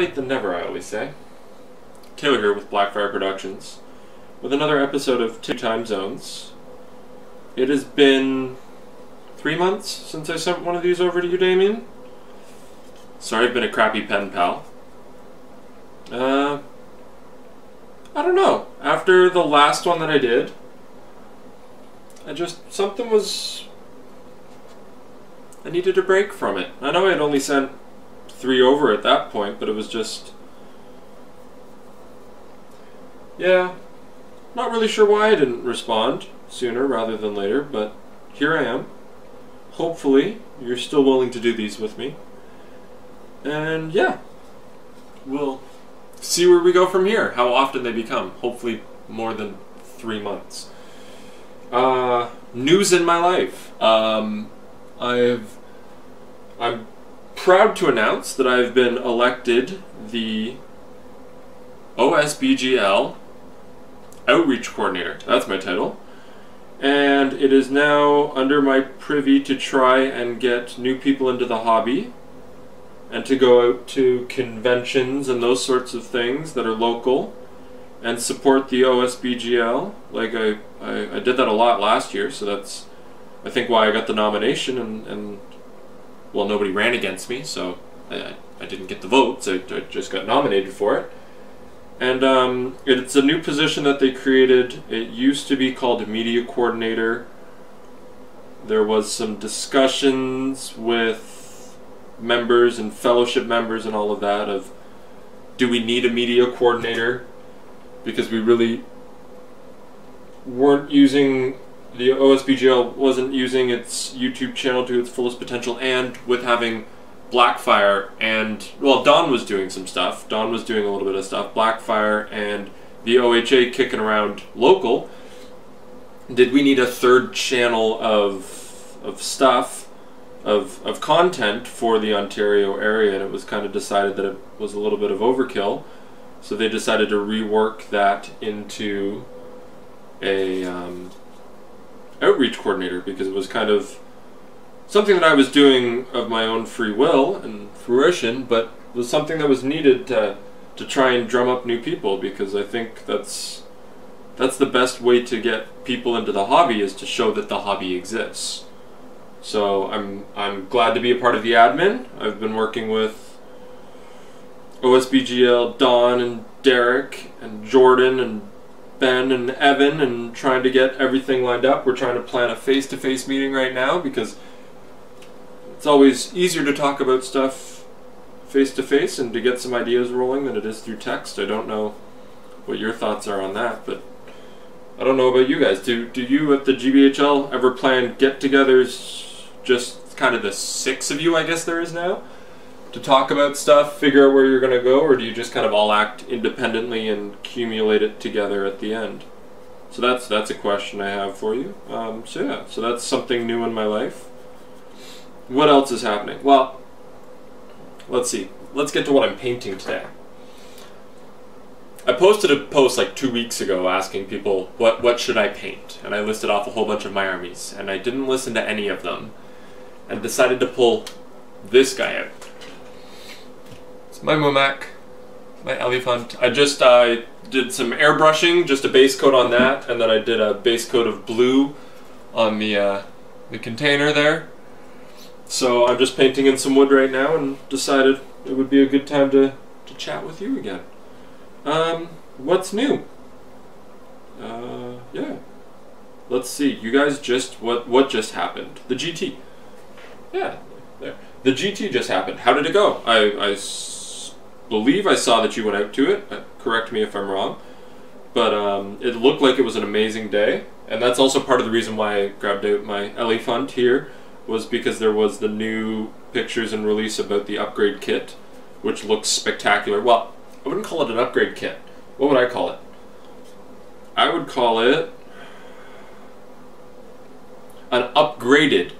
late than never, I always say. Taylor here with Blackfire Productions, with another episode of Two Time Zones. It has been 3 months since I sent one of these over to you, Damien. Sorry, I've been a crappy pen pal. I don't know. After the last one that I did, I needed a break from it. I know I had only sent 3 over at that point, but it was just... yeah, not really sure why I didn't respond sooner rather than later, but here I am. Hopefully, you're still willing to do these with me. And yeah, we'll see where we go from here, how often they become. Hopefully more than 3 months. News in my life. I'm proud to announce that I've been elected the OSBGL Outreach Coordinator. That's my title. And it is now under my privy to try and get new people into the hobby and to go out to conventions and those sorts of things that are local and support the OSBGL. Like I did that a lot last year, so that's I think why I got the nomination, and well, nobody ran against me, so I didn't get the votes. I just got nominated for it. And it's a new position that they created. It used to be called Media Coordinator. There was some discussions with members and fellowship members and all of that of, do we need a media coordinator? Because we really weren't using, the OSBGL wasn't using its YouTube channel to its fullest potential, and with having Blackfire and, well, Don was doing some stuff. Don was doing a little bit of stuff. Blackfire and the OHA kicking around local. Did we need a third channel of stuff, of content for the Ontario area? And it was kind of decided that it was a little bit of overkill. So they decided to rework that into a outreach coordinator, because it was kind of something that I was doing of my own free will and fruition, but was something that was needed to try and drum up new people, because I think that's the best way to get people into the hobby, is to show that the hobby exists. So I'm glad to be a part of the admin. I've been working with OSBGL, Don and Derek and Jordan and Ben and Evan, and trying to get everything lined up. We're trying to plan a face-to-face meeting right now, because it's always easier to talk about stuff face-to-face and to get some ideas rolling than it is through text. I don't know what your thoughts are on that, but I don't know about you guys. Do you at the GBHL ever plan get-togethers, just kind of the 6 of you, I guess there is now, to talk about stuff, figure out where you're going to go, or do you just kind of all act independently and accumulate it together at the end? So that's a question I have for you. So yeah, so that's something new in my life. What else is happening? Well, let's see. Let's get to what I'm painting today. I posted a post like 2 weeks ago asking people, what should I paint? And I listed off a whole bunch of my armies, and I didn't listen to any of them, and decided to pull this guy out. It's my Mumak, my Elephant. I just did some airbrushing, just a base coat on that, and then I did a base coat of blue on the container there. So I'm just painting in some wood right now, and decided it would be a good time to chat with you again. What's new? Yeah. Let's see. You guys just, what just happened? The GT. Yeah, there. The GT just happened. How did it go? I believe I saw that you went out to it. Correct me if I'm wrong. But it looked like it was an amazing day. And that's also part of the reason why I grabbed out my Elephant here, was because there was the new pictures and release about the upgrade kit, which looks spectacular. Well, I wouldn't call it an upgrade kit. What would I call it? I would call it an upgraded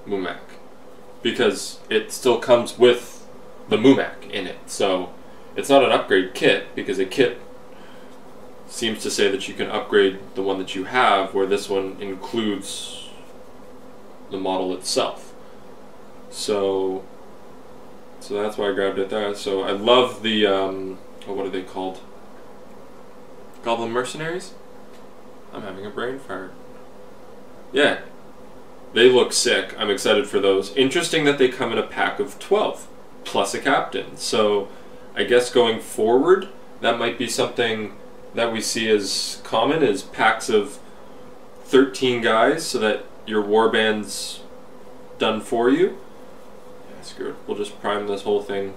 Mumak, because it still comes with the Mumak in it. So it's not an upgrade kit, because a kit seems to say that you can upgrade the one that you have, where this one includes the model itself. So So that's why I grabbed it there. So I love the, oh, what are they called? Goblin Mercenaries? I'm having a brain fart. Yeah. They look sick. I'm excited for those. Interesting that they come in a pack of 12, plus a captain. So I guess going forward, that might be something that we see as common, is packs of 13 guys, so that your warband's done for you. Yeah, screw it. We'll just prime this whole thing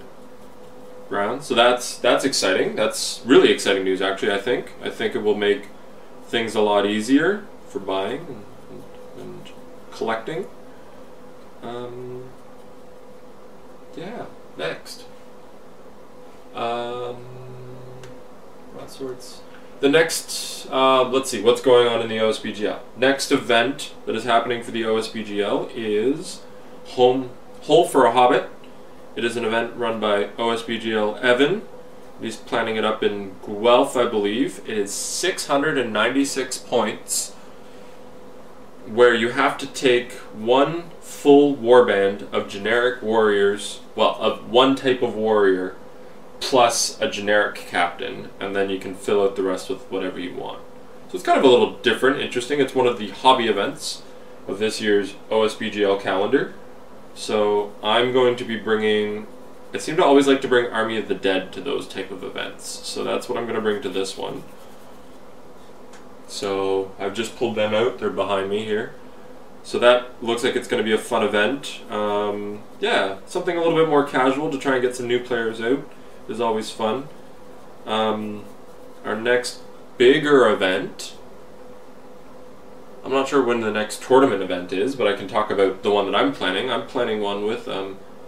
round. So that's exciting. That's really exciting news, actually, I think. I think it will make things a lot easier for buying and collecting. Yeah, next. Broadswords. The next, let's see, what's going on in the OSBGL. Next event that is happening for the OSBGL is Hole for a Hobbit. It is an event run by OSBGL Evan. He's planning it up in Guelph, I believe. It is 696 points, where you have to take one full warband of generic warriors, well, of one type of warrior, plus a generic captain, and then you can fill out the rest with whatever you want. So it's kind of a little different, interesting. It's one of the hobby events of this year's OSBGL calendar. So I'm going to be bringing, I seem to always like to bring Army of the Dead to those type of events. So that's what I'm going to bring to this one. So I've just pulled them out, they're behind me here. So that looks like it's going to be a fun event. Yeah, something a little bit more casual to try and get some new players out is always fun. Our next bigger event, I'm not sure when the next tournament event is, but I can talk about the one that I'm planning. I'm planning one with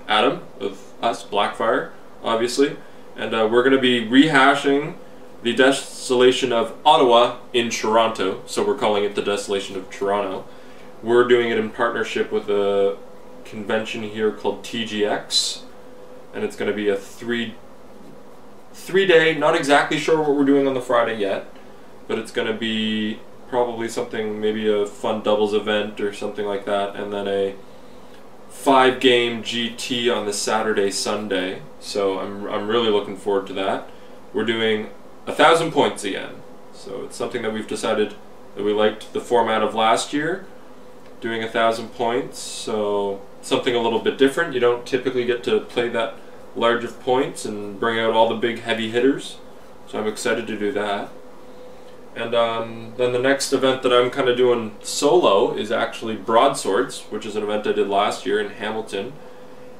Adam of us, Blackfire, obviously. And we're going to be rehashing the Desolation of Ottawa in Toronto. So we're calling it the Desolation of Toronto. We're doing it in partnership with a convention here called TGX. And it's going to be a three-day, not exactly sure what we're doing on the Friday yet, but it's going to be probably something, maybe a fun doubles event or something like that, and then a 5-game GT on the Saturday, Sunday. So I'm really looking forward to that. We're doing 1,000 points again. So it's something that we've decided that we liked the format of last year, doing 1,000 points. So something a little bit different. You don't typically get to play that large of points and bring out all the big heavy hitters. So I'm excited to do that. And then the next event that I'm kind of doing solo is actually Broadswords, which is an event I did last year in Hamilton.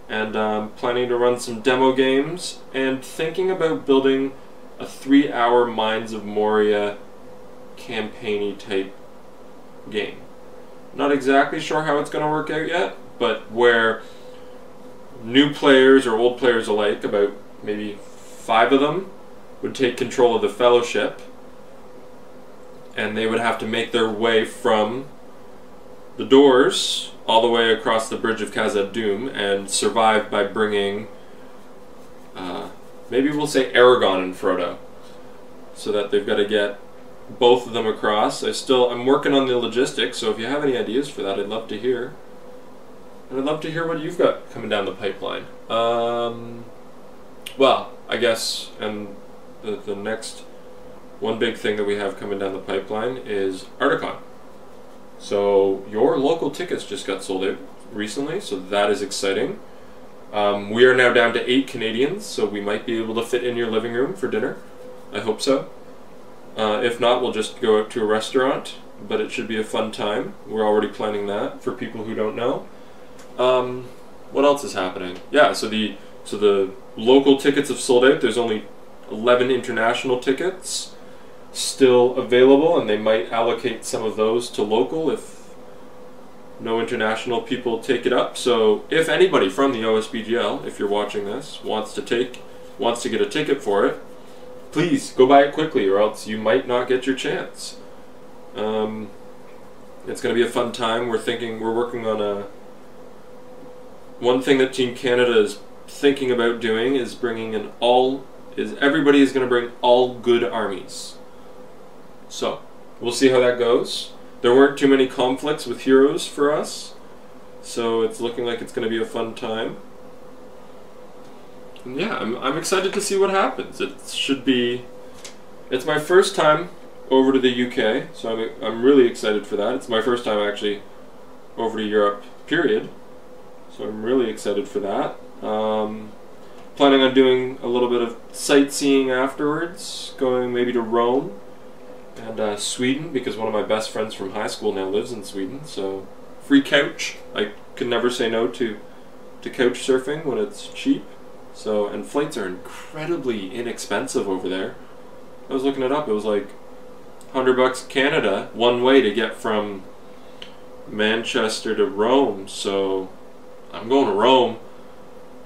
And planning to run some demo games and thinking about building a 3-hour Mines of Moria campaign-y type game. Not exactly sure how it's going to work out yet, but where new players or old players alike, about maybe 5 of them, would take control of the Fellowship, and they would have to make their way from the doors all the way across the Bridge of Khazad-dûm and survive by bringing, maybe we'll say Aragorn and Frodo, so that they've got to get both of them across. I'm working on the logistics, so if you have any ideas for that, I'd love to hear. And I'd love to hear what you've got coming down the pipeline. Well, I guess, and the next one big thing that we have coming down the pipeline is Articon. So your local tickets just got sold out recently, so that is exciting. We are now down to 8 Canadians, so we might be able to fit in your living room for dinner. I hope so. If not, we'll just go out to a restaurant, but it should be a fun time. We're already planning that for people who don't know. What else is happening? Yeah, so the local tickets have sold out. There's only 11 international tickets still available, and they might allocate some of those to local if no international people take it up. So if anybody from the OSBGL, if you're watching this, wants to get a ticket for it, please go buy it quickly, or else you might not get your chance. It's going to be a fun time. We're working on one thing that Team Canada is thinking about doing is everybody is going to bring all good armies. So we'll see how that goes. There weren't too many conflicts with heroes for us, so it's looking like it's going to be a fun time. And yeah, I'm excited to see what happens. It should be... It's my first time over to the UK, so I'm really excited for that. It's my first time actually over to Europe, period. So I'm really excited for that. Planning on doing a little bit of sightseeing afterwards, going maybe to Rome and Sweden, because one of my best friends from high school now lives in Sweden, so free couch. I could never say no to couch surfing when it's cheap. So, and flights are incredibly inexpensive over there. I was looking it up, it was like $100 Canada one way to get from Manchester to Rome, so I'm going to Rome.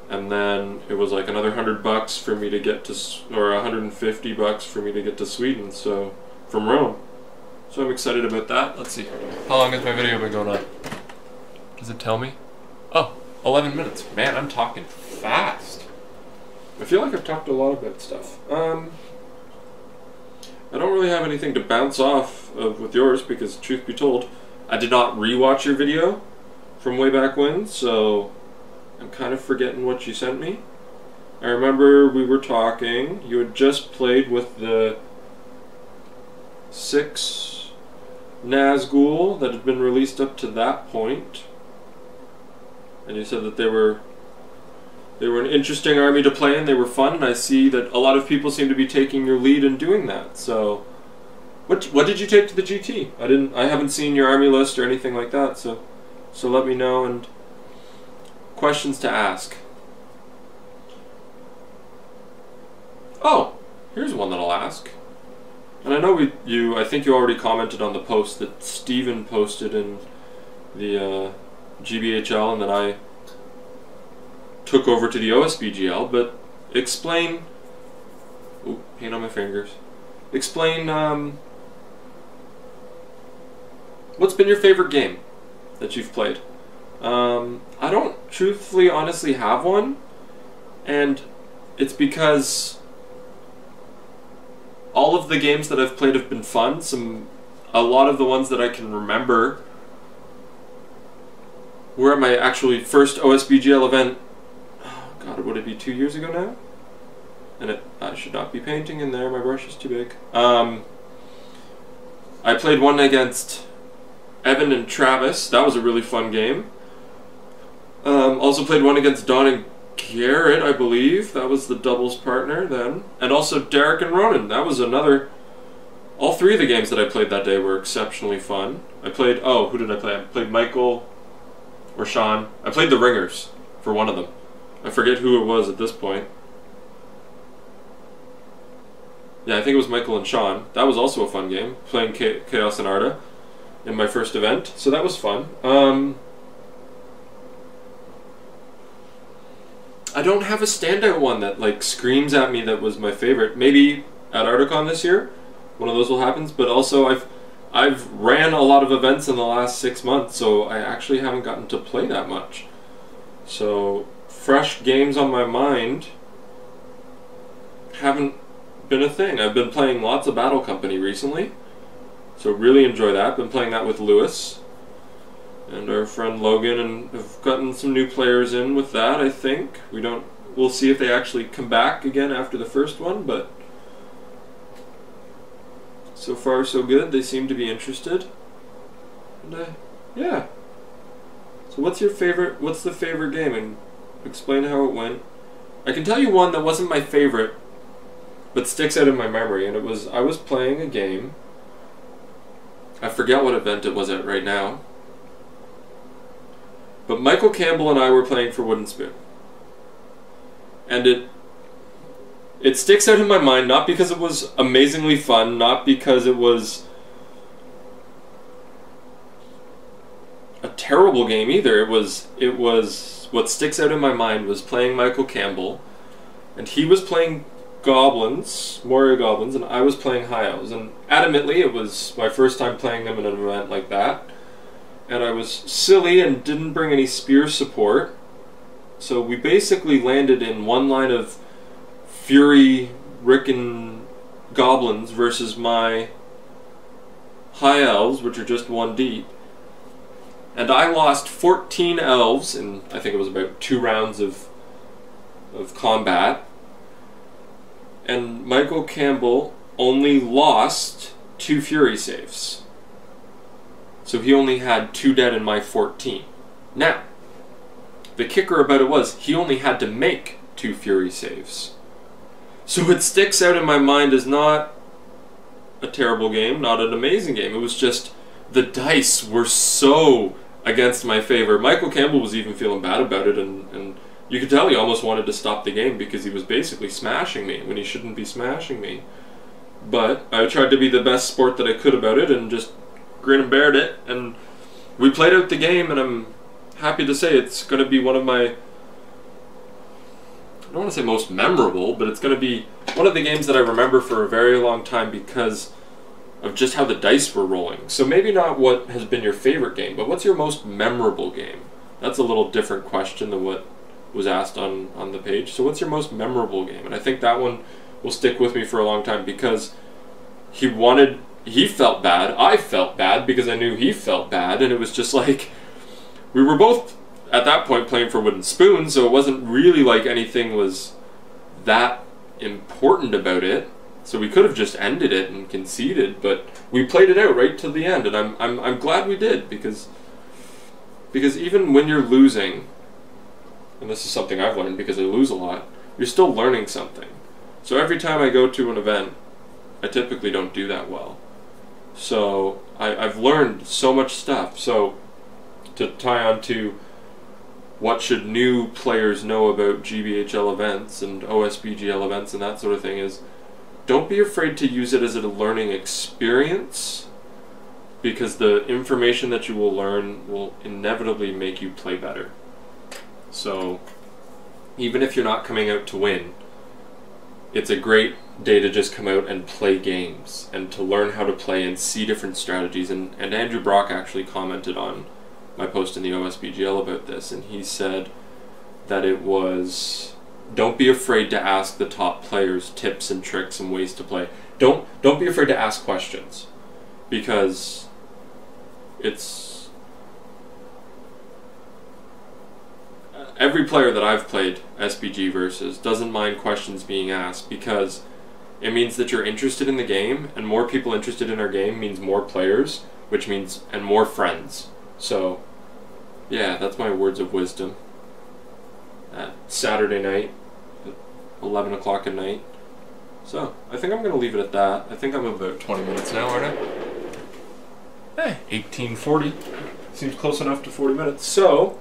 And then it was like another $100 for me to get to, or $150 for me to get to Sweden, so, from Rome. So I'm excited about that. Let's see. How long has my video been going on? Does it tell me? Oh, 11 minutes. Man, I'm talking fast. I feel like I've talked a lot about stuff. I don't really have anything to bounce off of with yours, because truth be told, I did not rewatch your video from way back when, so I'm kind of forgetting what you sent me. I remember we were talking, you had just played with the 6 Nazgul that had been released up to that point, and you said that they were an interesting army to play and they were fun, and I see that a lot of people seem to be taking your lead in doing that. So what did you take to the GT? I haven't seen your army list or anything like that, so let me know, and questions to ask. Oh, here's one that I'll ask. And I know I think you already commented on the post that Steven posted in the GBHL and that I took over to the OSBGL, but explain... Ooh, paint on my fingers. Explain, what's been your favorite game that you've played? I don't truthfully, honestly have one, and it's because all of the games that I've played have been fun. A lot of the ones that I can remember were at my actually first OSBGL event. Oh God, would it be 2 years ago now? And I should not be painting in there, my brush is too big. I played one against Evan and Travis. That was a really fun game. Also played one against Don and Garrett, I believe. That was the doubles partner then. And also Derek and Ronan. That was another... All 3 of the games that I played that day were exceptionally fun. I played... Oh, who did I play? I played Michael or Sean. I played the Ringers for one of them. I forget who it was at this point. Yeah, I think it was Michael and Sean. That was also a fun game. Playing Chaos and Arda in my first event. So that was fun. I don't have a standout one that like screams at me that was my favorite. Maybe at Articon this year, one of those will happen. But also I've ran a lot of events in the last 6 months, so I actually haven't gotten to play that much. So fresh games on my mind haven't been a thing. I've been playing lots of Battle Company recently, so really enjoy that. Been playing that with Lewis and our friend Logan, and have gotten some new players in with that, I think. We'll see if they actually come back again after the first one, but so far so good. They seem to be interested. And yeah. So what's the favorite game, and explain how it went. I can tell you one that wasn't my favorite, but sticks out in my memory, and I was playing a game. I forget what event it was at right now. But Michael Campbell and I were playing for Wooden Spoon. And it sticks out in my mind, not because it was amazingly fun, not because it was a terrible game either. It was what sticks out in my mind was playing Michael Campbell, and he was playing Goblins, Moria Goblins, and I was playing High Elves. And admittedly, it was my first time playing them in an event like that. And I was silly and didn't bring any spear support. So we basically landed in one line of Fury, Rickon Goblins versus my High Elves, which are just 1 deep. And I lost 14 elves in, I think it was about 2 rounds of of combat, and Michael Campbell only lost 2 Fury saves. So he only had 2 dead in my 14. Now, the kicker about it was, he only had to make 2 Fury saves. So it sticks out in my mind as not a terrible game, not an amazing game. It was just, the dice were so against my favor. Michael Campbell was even feeling bad about it, and you could tell he almost wanted to stop the game because he was basically smashing me when he shouldn't be smashing me. But I tried to be the best sport that I could about it and just grin and bear it, and we played out the game, and I'm happy to say it's going to be one of my, I don't want to say most memorable, but it's going to be one of the games that I remember for a very long time because of just how the dice were rolling. So maybe not what has been your favorite game, but what's your most memorable game? That's a little different question than what was asked on the page. So what's your most memorable game? And I think that one will stick with me for a long time because he felt bad, I felt bad because I knew he felt bad, and it was just like, we were both at that point playing for wooden spoons, so it wasn't really like anything was that important about it. So we could have just ended it and conceded, but we played it out right till the end, and I'm glad we did because even when you're losing, and this is something I've learned because I lose a lot, you're still learning something. So every time I go to an event, I typically don't do that well. So I've learned so much stuff. So to tie on to what should new players know about GBHL events and OSBGL events and that sort of thing is, don't be afraid to use it as a learning experience, because the information that you will learn will inevitably make you play better. So even if you're not coming out to win, it's a great day to just come out and play games and to learn how to play and see different strategies. And Andrew Brock actually commented on my post in the OSBGL about this, and he said that it was, don't be afraid to ask the top players tips and tricks and ways to play. Don't be afraid to ask questions, because it's every player that I've played SBG versus doesn't mind questions being asked, because it means that you're interested in the game, and more people interested in our game means more players, which means and more friends. So yeah, that's my words of wisdom. Saturday night, 11 o'clock at night. So I think I'm going to leave it at that. I think I'm about 20 minutes now, aren't I? Hey, 18:40. Seems close enough to 40 minutes. So,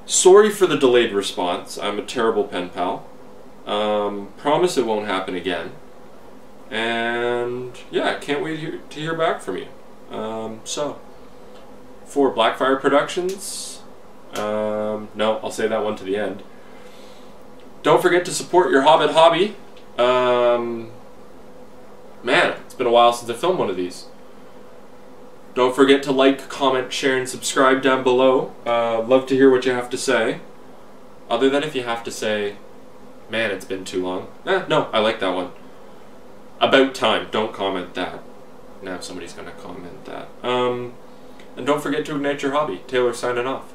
sorry for the delayed response. I'm a terrible pen pal. Promise it won't happen again. And yeah, can't wait to hear back from you. So, for Blackfire Productions, no, I'll say that one to the end. Don't forget to support your Hobbit hobby. Man, it's been a while since I filmed one of these. Don't forget to like, comment, share, and subscribe down below. Love to hear what you have to say. Other than if you have to say, man, it's been too long. No, I like that one. About time. Don't comment that. Now somebody's going to comment that. And don't forget to ignite your hobby. Taylor signing off.